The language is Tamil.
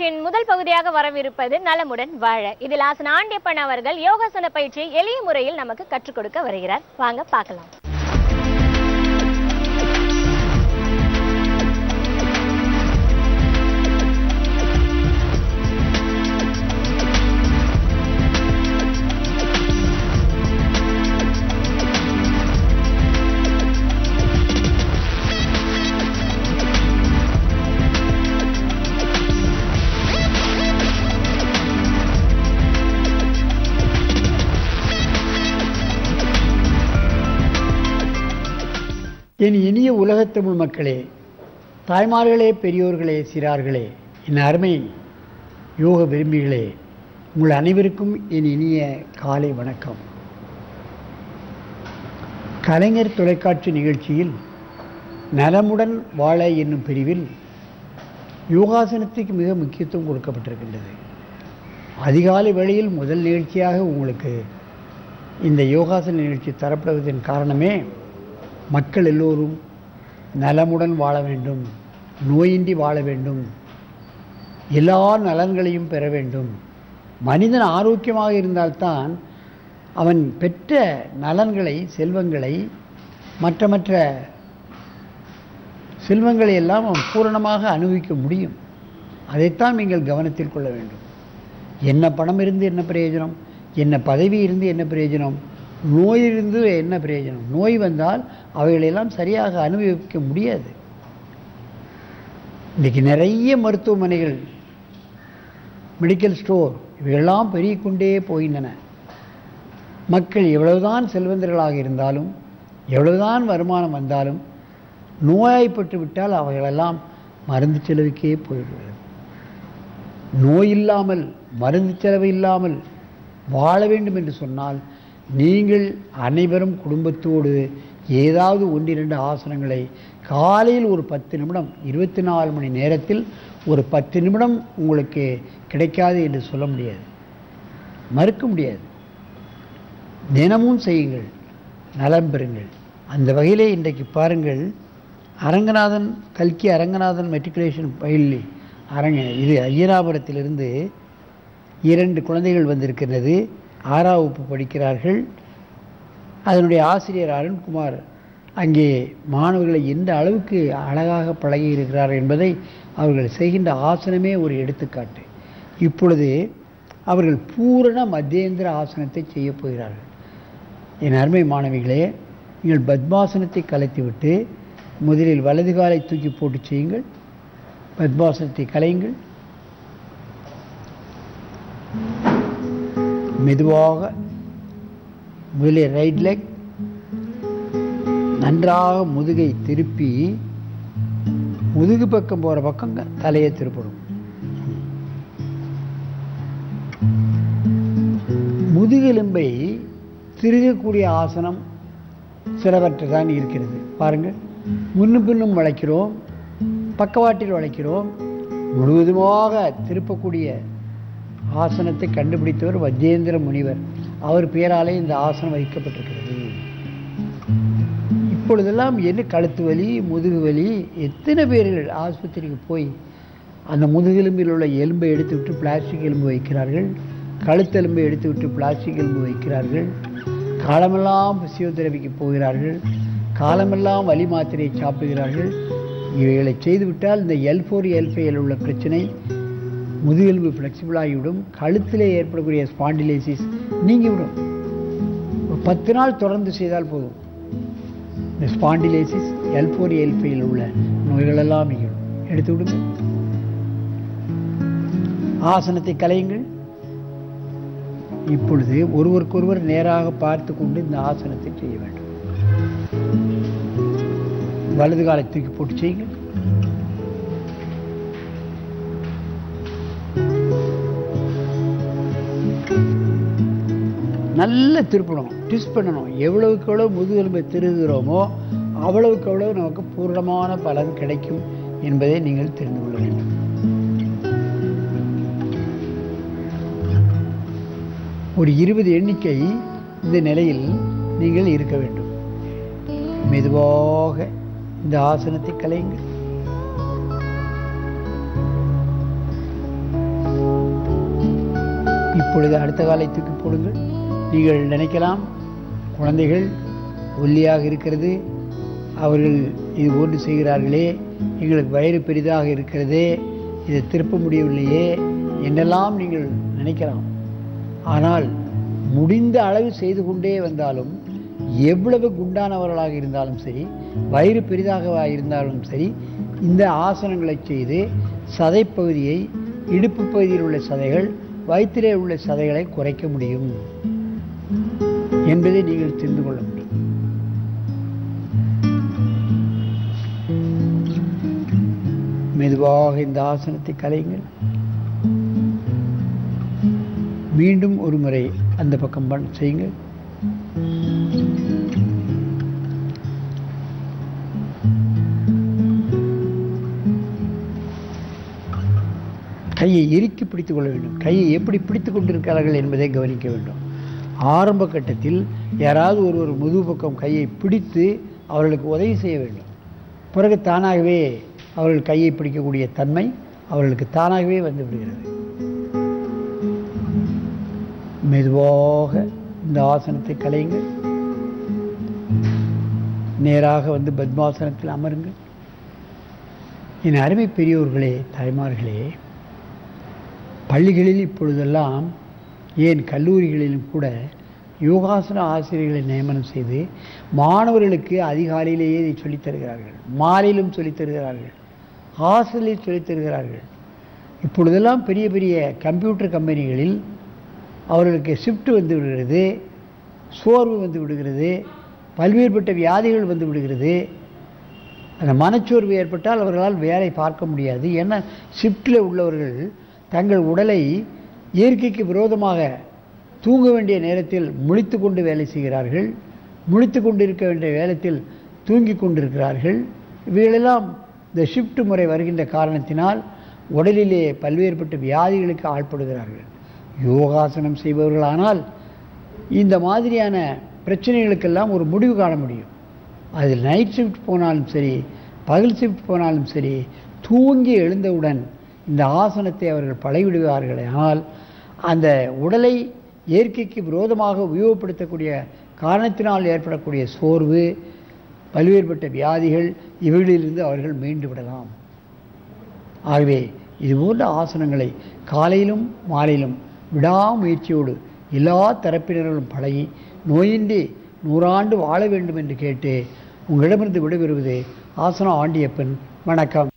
நிகழ்ச்சியின் முதல் பகுதியாக வரவிருப்பது நலமுடன் வாழ. இதில் ஆசன ஆண்டியப்பன் அவர்கள் யோகாசன பயிற்சியை எளிய முறையில் நமக்கு கற்றுக் கொடுக்க வருகிறார். வாங்க பார்க்கலாம். என் இனிய உலகத்தமிழ் மக்களே, தாய்மார்களே, பெரியோர்களே, சிறார்களே, என் அருமை யோக விரும்பிகளே, உங்கள் அனைவருக்கும் என் இனிய காலை வணக்கம். கலைஞர் தொலைக்காட்சி நிகழ்ச்சியில் நலமுடன் வாழ என்னும் பிரிவில் யோகாசனத்துக்கு மிக முக்கியத்துவம் கொடுக்கப்பட்டிருக்கின்றது. அதிகாலை வேளையில் முதல் நிகழ்ச்சியாக உங்களுக்கு இந்த யோகாசன நிகழ்ச்சி தரப்படுவதன் காரணமே மக்கள் எல்லோரும் நலமுடன் வாழ வேண்டும், நோயின்றி வாழ வேண்டும், எல்லா நலன்களையும் பெற வேண்டும். மனிதன் ஆரோக்கியமாக இருந்தால்தான் அவன் பெற்ற நலன்களை, செல்வங்களை, மற்ற செல்வங்களை எல்லாம் அவன் பூரணமாக அனுபவிக்க முடியும். அதைத்தான் நீங்கள் கவனத்தில் கொள்ள வேண்டும். என்ன பணம் இருந்து என்ன பிரயோஜனம், என்ன பதவி இருந்து என்ன பிரயோஜனம், நோய் இருந்து என்ன பிரயோஜனம். நோய் வந்தால் அவைகளெல்லாம் சரியாக அனுபவிக்க முடியாது. இன்றைக்கு நிறைய மருத்துவமனைகள், மெடிக்கல் ஸ்டோர் இவையெல்லாம் பெருகிக்கொண்டே போகின்றன. மக்கள் எவ்வளவுதான் செல்வந்தர்களாக இருந்தாலும், எவ்வளவுதான் வருமானம் வந்தாலும், நோய்பட்டு விட்டால் அவைகளெல்லாம் மருந்து செலவுக்கே போய்விடுகிறது. நோய் இல்லாமல், மருந்து செலவு இல்லாமல் வாழ வேண்டும் என்று சொன்னால் நீங்கள் அனைவரும் குடும்பத்தோடு ஏதாவது 1-2 ஆசனங்களை காலையில் ஒரு 10 நிமிடம், 24 மணி நேரத்தில் ஒரு 10 நிமிடம் உங்களுக்கு கிடைக்காது என்று சொல்ல முடியாது, மறுக்க முடியாது. தினமும் செய்யுங்கள், நலம் பெறுங்கள். அந்த வகையிலே இன்றைக்கு பாருங்கள், அரங்கநாதன், கல்கி அரங்கநாதன் மெட்ரிகுலேஷன் பள்ளி இது ஐயனாபுரத்திலிருந்து 2 குழந்தைகள் வந்திருக்கிறது. 6ஆம் வகுப்பு படிக்கிறார்கள். அதனுடைய ஆசிரியர் அருண்குமார் அங்கே மாணவர்களை எந்த அளவுக்கு அழகாக பழகி இருக்கிறார் என்பதை அவர்கள் செய்கின்ற ஆசனமே ஒரு எடுத்துக்காட்டு. இப்பொழுது அவர்கள் பூரண மத்தியேந்திர ஆசனத்தை செய்ய போகிறார்கள். என் அருமை மாணவிகளே, நீங்கள் பத்மாசனத்தை கலைத்துவிட்டு முதலில் வலது காலை தூக்கி போட்டு செய்யுங்கள். பத்மாசனத்தை கலையுங்கள். மெதுவாக முதலில் ரைட் லெக் நன்றாக முதுகை திருப்பி, முதுகு பக்கம் போகிற பக்கம் தலையை திருப்பணும். முதுகெலும்பை திருகக்கூடிய ஆசனம் சிலவற்றுதான் இருக்கிறது. பாருங்கள், முன்னும் பின்னும் வளைக்கிறோம், பக்கவாட்டில் வளைக்கிறோம். முழுவதுமாக திருப்பக்கூடிய ஆசனத்தை கண்டுபிடித்தவர் வஜ்ஜேந்திர முனிவர். அவர் பெயராலே இந்த ஆசனம் வைக்கப்பட்டிருக்கிறது. இப்பொழுதெல்லாம் என்ன கழுத்து வலி, முதுகு வலி, எத்தனை பேர்கள் ஆஸ்பத்திரிக்கு போய் அந்த முதுகெலும்பில் உள்ள எலும்பை எடுத்துவிட்டு பிளாஸ்டிக் எலும்பு வைக்கிறார்கள், கழுத்தெலும்பை எடுத்துவிட்டு பிளாஸ்டிக் எலும்பு வைக்கிறார்கள். காலமெல்லாம் பிசியோதெரபிக்கு போகிறார்கள், காலமெல்லாம் வலி மாத்திரையை சாப்பிடுகிறார்கள். இவைகளை செய்துவிட்டால் இந்த L4 L5 உள்ள பிரச்சனை முதுகெலும்பு ஃப்ளெக்சிபிளாகிவிடும். கழுத்திலே ஏற்படக்கூடிய ஸ்பாண்டிலைசிஸ் நீங்கிவிடும். ஒரு 10 நாள் தொடர்ந்து செய்தால் போதும், இந்த ஸ்பாண்டிலைசிஸ் L4 L5 உள்ள நோய்களெல்லாம் நீங்கிவிடும். எடுத்து விடுங்க. ஆசனத்தை கலையுங்கள். இப்பொழுது ஒருவருக்கொருவர் நேராக பார்த்து கொண்டு இந்த ஆசனத்தை செய்ய வேண்டும். வலது காலை தூக்கி போட்டு செய்யுங்கள். நல்ல திருப்பணும், ட்விஸ்ட் பண்ணணும். எவ்வளவுக்கு எவ்வளவு முதுகெலும்பை திருகுகிறோமோ அவ்வளவுக்கு எவ்வளவு நமக்கு பூர்ணமான பலன் கிடைக்கும் என்பதை நீங்கள் தெரிந்து கொள்ள வேண்டும். ஒரு 20 எண்ணிக்கை இந்த நிலையில் நீங்கள் இருக்க வேண்டும். மெதுவாக இந்த ஆசனத்தை கலையுங்கள். இப்பொழுது அடுத்த காலை தூக்கி போடுங்கள். நீங்கள் நினைக்கலாம், குழந்தைகள் ஒல்லியாக இருக்கிறது, அவர்கள் இது போன்று செய்கிறார்களே, எங்களுக்கு வயிறு பெரிதாக இருக்கிறதே, இதை திருப்ப முடியவில்லையே என்றெல்லாம் நீங்கள் நினைக்கலாம். ஆனால் முடிந்த அளவு செய்து கொண்டே வந்தாலும், எவ்வளவு குண்டானவர்களாக இருந்தாலும் சரி, வயிறு பெரிதாக இருந்தாலும் சரி, இந்த ஆசனங்களை செய்து சதைப்பகுதியை, இடுப்பு பகுதியில் உள்ள சதைகள், வயிற்றிலே உள்ள சதைகளை குறைக்க முடியும் என்பதை நீங்கள் தெரிந்து கொள்ள முடியும். மெதுவாக இந்த ஆசனத்தை கலையுங்கள். மீண்டும் ஒரு முறை அந்த பக்கம் செய்யுங்கள். கையை இறுக்கி பிடித்துக் கொள்ள வேண்டும். கையை எப்படி பிடித்துக் கொண்டிருக்கிறார்கள் என்பதை கவனிக்க வேண்டும். ஆரம்ப கட்டத்தில் யாராவது ஒருவர் முதுகு பக்கம் கையை பிடித்து அவர்களுக்கு உதவி செய்ய வேண்டும். பிறகு தானாகவே அவர்கள் கையை பிடிக்கக்கூடிய தன்மை அவர்களுக்கு தானாகவே வந்து விடுகிறது. மெதுவாக இந்த ஆசனத்தை கலையுங்கள். நேராக வந்து பத்மாசனத்தில் அமருங்கள். என் அருமை பெரியோர்களே, தாய்மார்களே, பள்ளிகளில் இப்பொழுதெல்லாம், ஏன் கல்லூரிகளிலும் கூட யோகாசன ஆசிரியர்களை நியமனம் செய்து மாணவர்களுக்கு அதிகாலையிலேயே இதை சொல்லித் தருகிறார்கள், மாலையிலும் சொல்லித் தருகிறார்கள், ஹாஸ்டலில் சொல்லித் தருகிறார்கள். இப்பொழுதெல்லாம் பெரிய பெரிய கம்ப்யூட்டர் கம்பெனிகளில் அவர்களுக்கு ஷிஃப்ட் வந்து விடுகிறது, சோர்வு வந்து விடுகிறது, பல்வேறுபட்ட வியாதிகள் வந்து விடுகிறது. அந்த மனச்சோர்வு ஏற்பட்டால் அவர்களால் வேலை பார்க்க முடியாது. ஏன்னா ஷிஃப்டில் உள்ளவர்கள் தங்கள் உடலை இயற்கைக்கு விரோதமாக தூங்க வேண்டிய நேரத்தில் முழித்து கொண்டு வேலை செய்கிறார்கள், முழித்து கொண்டு இருக்க வேண்டிய வேளத்தில் தூங்கி கொண்டிருக்கிறார்கள். இவைகளெல்லாம் இந்த ஷிஃப்ட் முறை வருகின்ற காரணத்தினால் உடலிலே பல்வேறுபட்ட வியாதிகளுக்கு ஆட்படுகிறார்கள். யோகாசனம் செய்பவர்களானால் இந்த மாதிரியான பிரச்சனைகளுக்கெல்லாம் ஒரு முடிவு காண முடியும். அதில் நைட் ஷிஃப்ட் போனாலும் சரி, பகல் ஷிஃப்ட் போனாலும் சரி, தூங்கி எழுந்தவுடன் இந்த ஆசனத்தை அவர்கள் பழகிவிடுவார்கள். ஆனால் அந்த உடலை இயற்கைக்கு விரோதமாக உபயோகப்படுத்தக்கூடிய காரணத்தினால் ஏற்படக்கூடிய சோர்வு, பல்வேறுபட்ட வியாதிகள், இவைகளிலிருந்து அவர்கள் மீண்டு விடலாம். ஆகவே இதுபோன்ற ஆசனங்களை காலையிலும் மாலையிலும் விடாமுயற்சியோடு எல்லா தரப்பினர்களும் பழகி நோயின்றி 100 ஆண்டு வாழ வேண்டும் என்று கேட்டு உங்களிடமிருந்து விடைபெறுவது ஆசனா ஆண்டியப்பன். வணக்கம்.